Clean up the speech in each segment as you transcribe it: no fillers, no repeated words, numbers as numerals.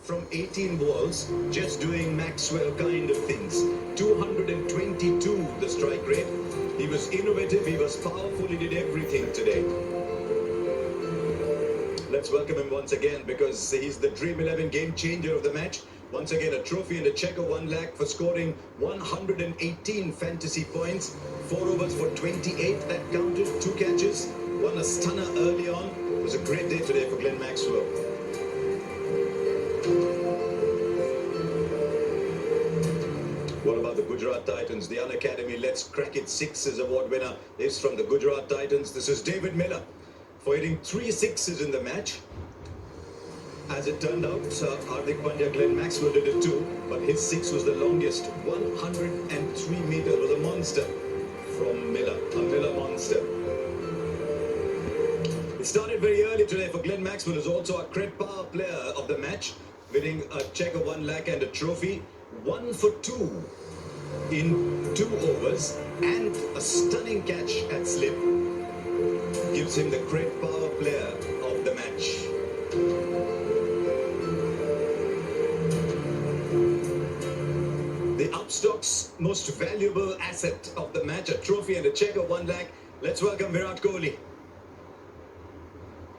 from 18 balls, just doing Maxwell kind of things. 222 the strike rate. He was innovative, he was powerful, he did everything today. Let's welcome him once again because he's the Dream 11 game changer of the match. Once again, a trophy and a check of 1 lakh for scoring 118 fantasy points. 4 overs for 28, that counted. 2 catches, won a stunner early on. It was a great day today for Glenn Maxwell. What about the Gujarat Titans? The Unacademy Let's Crack It Sixes award winner is from the Gujarat Titans. This is David Miller for hitting 3 sixes in the match. As it turned out, Hardik Pandya, Glenn Maxwell did it too, but his 6 was the longest. 103 meters, was a monster from Miller, a Miller monster. It started very early today for Glenn Maxwell, who's also a Cred Power player of the match, winning a check of 1 lakh and a trophy. 1 for 2 in 2 overs and a stunning catch at slip gives him the Cred Power player of the match. The Upstock's most valuable asset of the match, a trophy and a check of 1 lakh. Let's welcome Virat Kohli.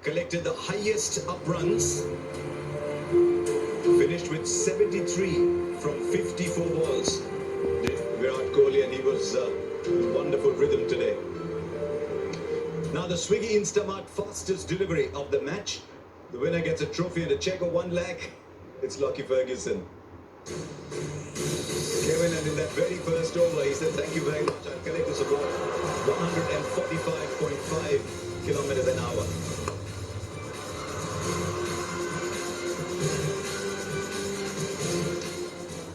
Collected the highest up runs. Finished with 73 from 54 balls. Virat Kohli, and he was wonderful rhythm today. Now the Swiggy Instamart fastest delivery of the match. The winner gets a trophy and a check of 1 lakh. It's Lockie Ferguson. Kevin, and in that very first over, he said, "Thank you very much. I'll collect this award." 145.5 kilometers an hour.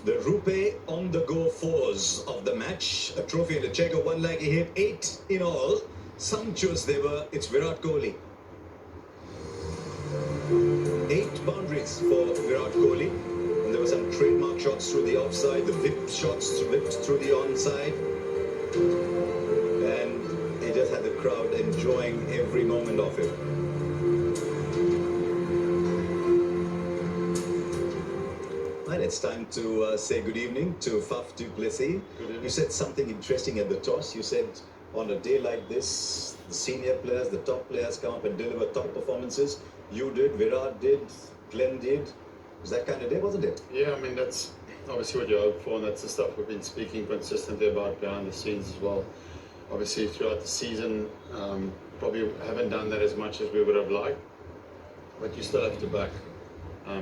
The Rupe on the go 4s of the match. A trophy and a check of 1 lakh. He hit 8 in all. Sumptuous they were. It's Virat Kohli. 8 boundaries for Virat Kohli. And there were some trademark shots through the offside, the whip shots whipped through the onside. And he just had the crowd enjoying every moment of it. Right, it's time to say good evening to Faf Duplesis. You said something interesting at the toss. You said on a day like this, the senior players, the top players come up and deliver top performances. You did, Virat did, Glenn did. It was that kind of day, wasn't it? Yeah, I mean, that's obviously what you hope for, and that's the stuff we've been speaking consistently about behind the scenes as well. Obviously, throughout the season, probably haven't done that as much as we would have liked, but you still have to back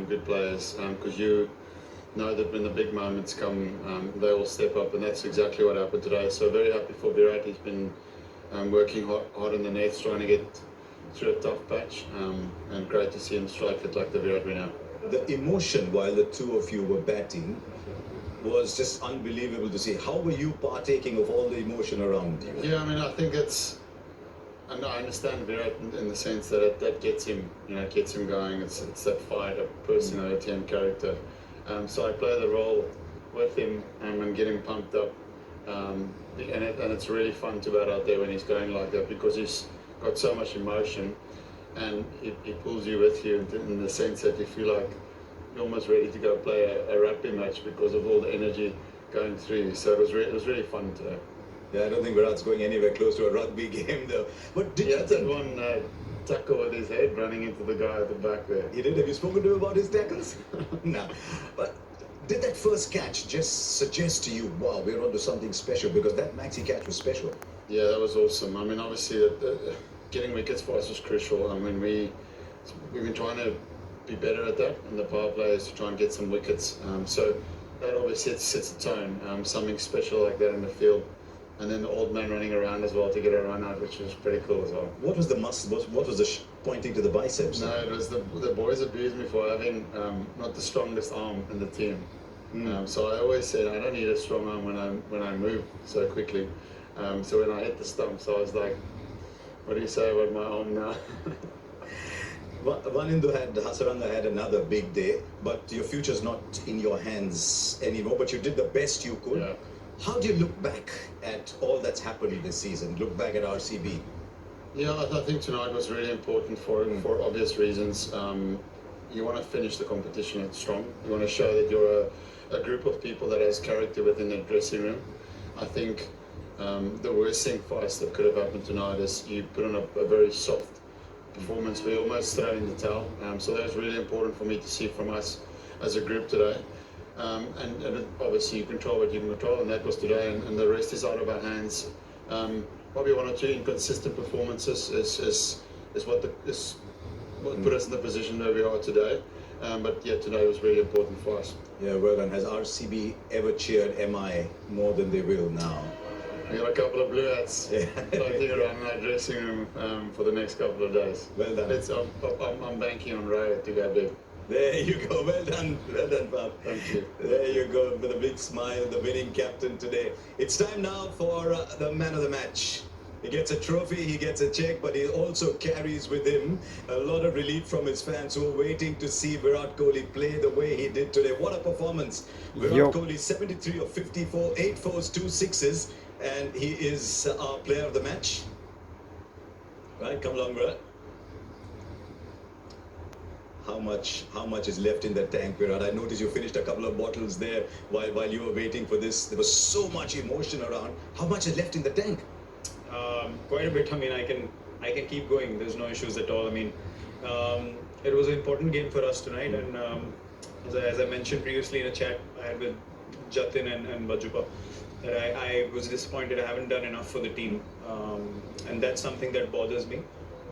good players because you know that when the big moments come, they will step up, and that's exactly what happened today. So very happy for Virat. He's been working hard in the nets, trying to get through a tough patch, and great to see him strike it like the Virat we know. The emotion while the two of you were batting was just unbelievable to see. How were you partaking of all the emotion around you? Yeah, I mean, I think it's, and I understand Virat in the sense that that gets him, gets him going. It's that fight of personality and character. So I play the role with him and get him pumped up. And it's really fun to bat out there when he's going like that because he's got so much emotion. And he pulls you with you in the sense that you feel like you're almost ready to go play a rugby match because of all the energy going through you. So it was really fun today. Yeah, I don't think Virat's going anywhere close to a rugby game though. But did you think... one tackle with his head running into the guy at the back there. He did? Have you spoken to him about his tackles? No. But did that first catch just suggest to you, wow, we're onto something special? Because that maxi catch was special. Yeah, that was awesome. I mean, obviously, getting wickets for us was crucial. I mean, we've been trying to be better at that in the power plays to try and get some wickets. So that obviously sets the tone. Something special like that in the field. And then the old man running around as well to get a run out, which was pretty cool as well. What was the what was the pointing to the biceps? No, it was the boys abused me for having not the strongest arm in the team. So I always said I don't need a strong arm when I move so quickly. So when I hit the stumps, I was like, what do you say about my arm now? Vanindu Hasaranga had another big day, but your future's not in your hands anymore, but you did the best you could. Yeah. How do you look back at all that's happened this season? Look back at RCB. Yeah, I think tonight was really important for obvious reasons. you want to finish the competition strong. You want to show that you're a group of people that has character within the dressing room. I think the worst thing for us that could have happened tonight is you put on a very soft performance. We almost throw in the towel. So that was really important for me to see from us as a group today. And obviously you control what you can control, and that was today, and the rest is out of our hands. Probably one or two inconsistent performances is what put us in the position where we are today. But yeah, today was really important for us. Yeah, well, and has RCB ever cheered MI more than they will now? We got a couple of blue hats floating around our dressing room for the next couple of days. Well done. I'm banking on Ray to go big. There you go. Well done, Bob. Thank you. There you go, with a big smile, the winning captain today. It's time now for the man of the match. He gets a trophy, he gets a check, but he also carries with him a lot of relief from his fans who are waiting to see Virat Kohli play the way he did today. What a performance. Virat Kohli, 73 of 54, 8 fours, 2 sixes, and he is our player of the match. Right, come along, Virat. How much is left in that tank, Virat? I noticed you finished a couple of bottles there while you were waiting for this. There was so much emotion around. How much is left in the tank? Quite a bit. I mean, I can keep going. There's no issues at all. I mean, it was an important game for us tonight, and as I mentioned previously in a chat I had with Jatin and Bajupa, that I was disappointed I haven't done enough for the team, and that's something that bothers me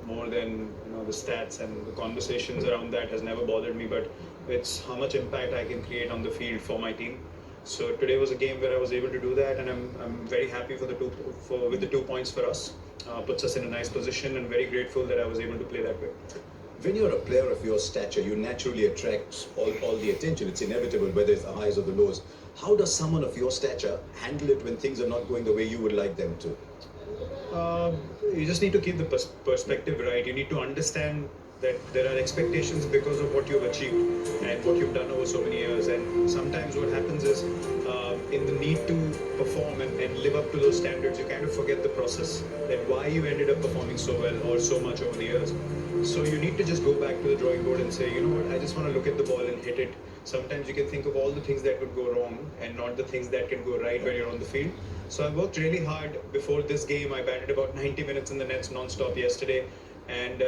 more than the stats, and the conversations around that has never bothered me, but it's how much impact I can create on the field for my team. So today was a game where I was able to do that, and I'm very happy with the 2 points for us. Puts us in a nice position, and very grateful that I was able to play that way. When you're a player of your stature, you naturally attract all the attention. It's inevitable, whether it's the highs or the lows. How does someone of your stature handle it when things are not going the way you would like them to? You just need to keep the perspective right. You need to understand that there are expectations because of what you've achieved and what you've done over so many years, and sometimes what happens is in the need to perform and live up to those standards, you kind of forget the process, that why you ended up performing so well or so much over the years. So you need to just go back to the drawing board and say, you know what, I just want to look at the ball and hit it. Sometimes you can think of all the things that could go wrong and not the things that can go right when you're on the field. So I worked really hard before this game. I batted about 90 minutes in the nets non-stop yesterday, and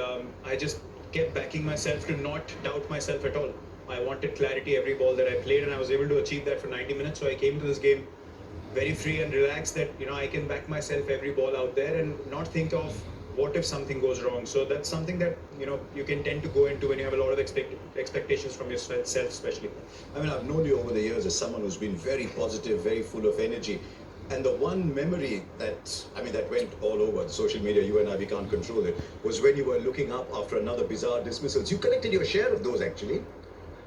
I just kept backing myself to not doubt myself at all. I wanted clarity every ball that I played, and I was able to achieve that for 90 minutes. So I came to this game very free and relaxed, that I can back myself every ball out there and not think of what if something goes wrong. So that's something that you can tend to go into when you have a lot of expectations from yourself, especially. I mean, I've known you over the years as someone who's been very positive, very full of energy. And the one memory that went all over social media, you and I, we can't control it, was when you were looking up after another bizarre dismissals. You collected your share of those, actually.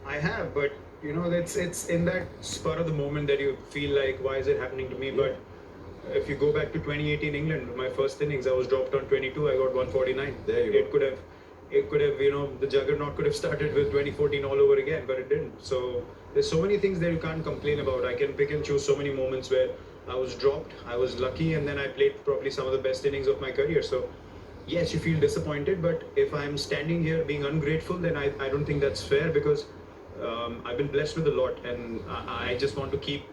I have, but it's in that spur of the moment that you feel like, why is it happening to me? But if you go back to 2018 England, my first innings, I was dropped on 22, I got 149. There you go. It could have, the juggernaut could have started with 2014 all over again, but it didn't. So there's so many things that you can't complain about. I can pick and choose so many moments where I was dropped, I was lucky, and then I played probably some of the best innings of my career. So yes, you feel disappointed, but if I'm standing here being ungrateful, then I don't think that's fair, because I've been blessed with a lot, and I just want to keep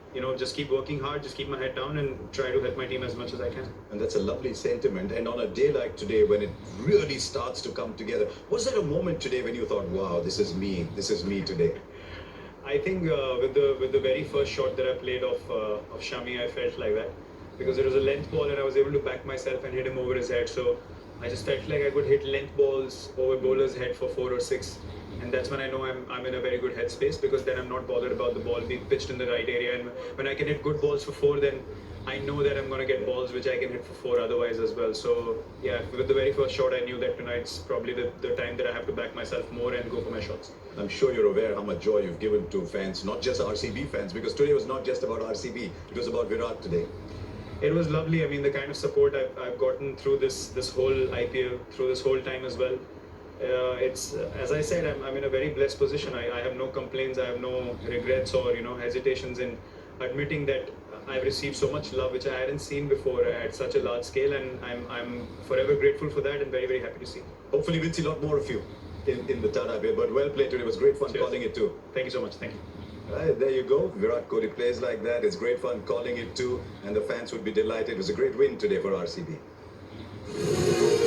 working hard, just keep my head down and try to help my team as much as I can. And that's a lovely sentiment. And on a day like today, when it really starts to come together, was there a moment today when you thought, wow, this is me today? I think with the very first shot that I played of Shami, I felt like that, because it was a length ball and I was able to back myself and hit him over his head. So I just felt like I could hit length balls over bowler's head for 4 or 6, and that's when I know I'm in a very good headspace, because then I'm not bothered about the ball being pitched in the right area. And when I can hit good balls for 4, then I know that I'm going to get balls which I can hit for 4 otherwise as well. So yeah, with the very first shot, I knew that tonight's probably the time that I have to back myself more and go for my shots. I'm sure you're aware how much joy you've given to fans, not just RCB fans, because today was not just about RCB, it was about Virat today. It was lovely. I mean, the kind of support I've gotten through this whole IPL, through this whole time as well. It's, as I said, I'm in a very blessed position. I have no complaints, I have no regrets or hesitations in admitting that I've received so much love which I hadn't seen before at such a large scale, and I'm forever grateful for that and very, very happy to see. Hopefully we'll see a lot more of you. in the Tata way. But well played today. It was great fun Cheers. calling it too. Thank you so much. Thank you. Right, there you go. Virat Kohli plays like that. It's great fun calling it too, and the fans would be delighted. It was a great win today for RCB.